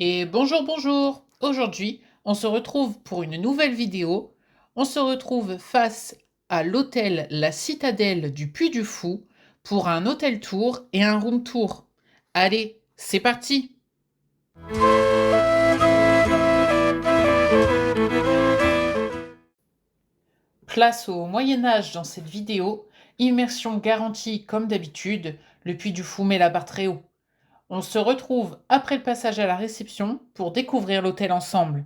Et bonjour, bonjour! Aujourd'hui, on se retrouve pour une nouvelle vidéo. On se retrouve face à l'hôtel La Citadelle du Puy du Fou pour un hôtel tour et un room tour. Allez, c'est parti! Place au Moyen Âge dans cette vidéo. Immersion garantie comme d'habitude. Le Puy du Fou met la barre très haut. On se retrouve après le passage à la réception pour découvrir l'hôtel ensemble.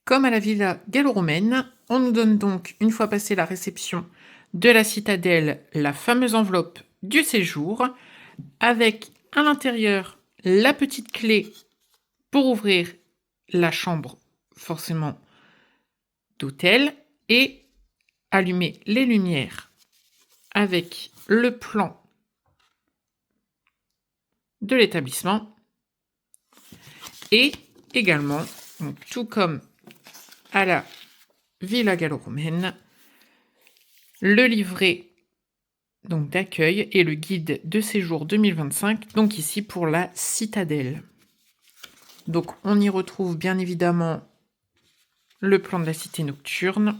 Comme à la villa gallo-romaine, on nous donne donc, une fois passée la réception de la citadelle, la fameuse enveloppe du séjour, avec à l'intérieur la petite clé pour ouvrir la chambre, forcément, d'hôtel, et allumer les lumières avec le plan de l'établissement, et également, donc, tout comme à la villa gallo-romaine, le livret donc d'accueil et le guide de séjour 2025, donc ici pour la citadelle. Donc on y retrouve bien évidemment le plan de la cité nocturne,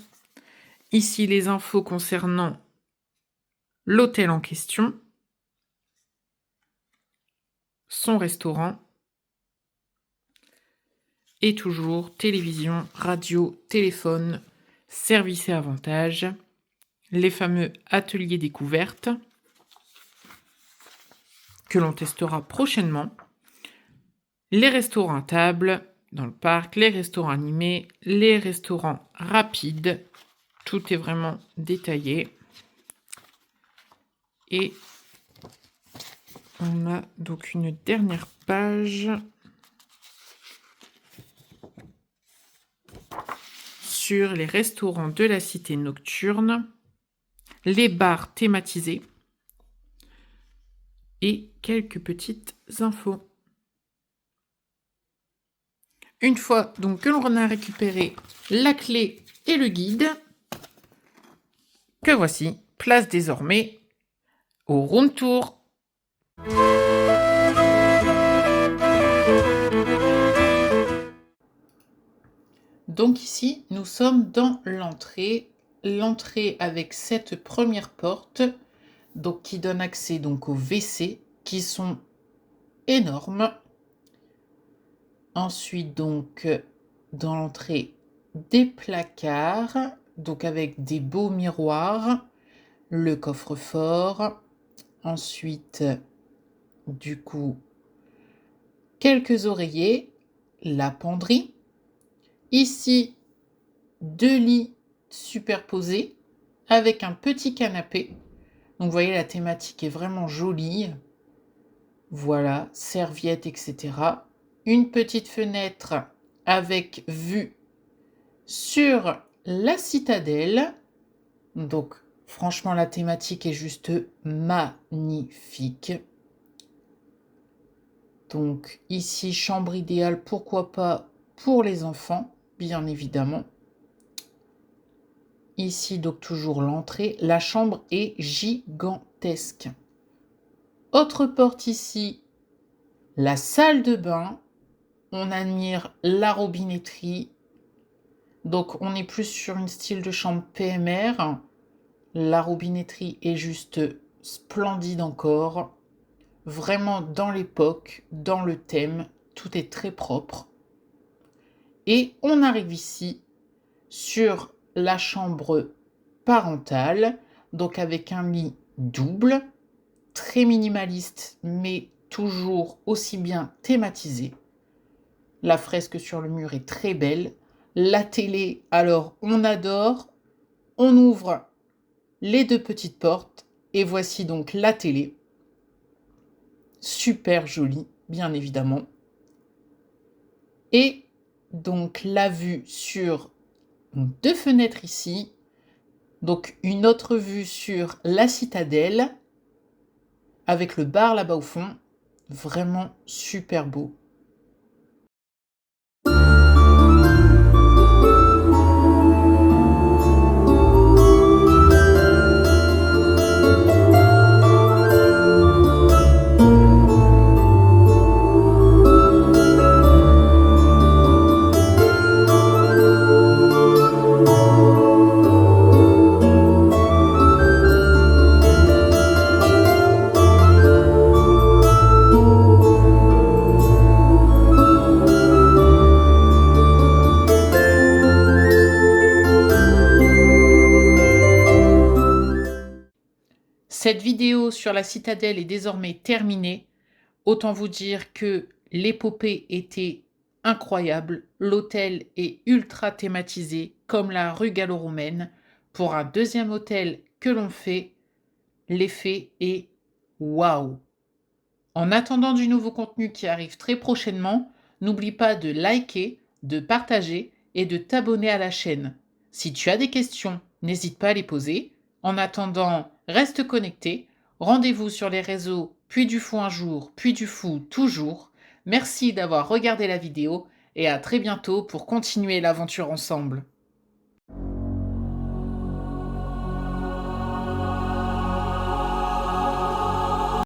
ici les infos concernant l'hôtel en question, son restaurant, et toujours télévision, radio, téléphone, services et avantages, les fameux ateliers découvertes que l'on testera prochainement, les restaurants à table dans le parc, les restaurants animés, les restaurants rapides, tout est vraiment détaillé. Et on a donc une dernière page sur les restaurants de la cité nocturne, les bars thématisés et quelques petites infos. Une fois donc que l'on a récupéré la clé et le guide, que voici, place désormais au room tour. Donc ici, nous sommes dans l'entrée avec cette première porte, donc qui donne accès donc aux WC qui sont énormes. Ensuite donc dans l'entrée des placards, donc avec des beaux miroirs, le coffre-fort, ensuite du coup quelques oreillers, la penderie. Ici, 2 lits superposés avec un petit canapé. Donc vous voyez, la thématique est vraiment jolie. Voilà, serviettes, etc. Une petite fenêtre avec vue sur la citadelle. Donc franchement, la thématique est juste magnifique. Donc ici, chambre idéale, pourquoi pas pour les enfants, bien évidemment. Ici, donc toujours l'entrée. La chambre est gigantesque. Autre porte ici, la salle de bain. On admire la robinetterie. Donc on est plus sur une style de chambre PMR. La robinetterie est juste splendide encore. Vraiment dans l'époque, dans le thème. Tout est très propre. Et on arrive ici sur la chambre parentale, donc avec un lit double, très minimaliste, mais toujours aussi bien thématisé. La fresque sur le mur est très belle. La télé, alors on adore. On ouvre les 2 petites portes et voici donc la télé. Super jolie, bien évidemment. Et donc la vue sur 2 fenêtres ici, donc une autre vue sur la citadelle, avec le bar là-bas au fond, vraiment super beau. Cette vidéo sur la citadelle est désormais terminée. Autant vous dire que l'épopée était incroyable. L'hôtel est ultra thématisé, comme la rue gallo-romaine. Pour un deuxième hôtel que l'on fait, l'effet est waouh! En attendant du nouveau contenu qui arrive très prochainement, n'oublie pas de liker, de partager et de t'abonner à la chaîne. Si tu as des questions, n'hésite pas à les poser. En attendant, reste connecté. Rendez-vous sur les réseaux Puy du Fou un jour, Puy du Fou toujours. Merci d'avoir regardé la vidéo et à très bientôt pour continuer l'aventure ensemble.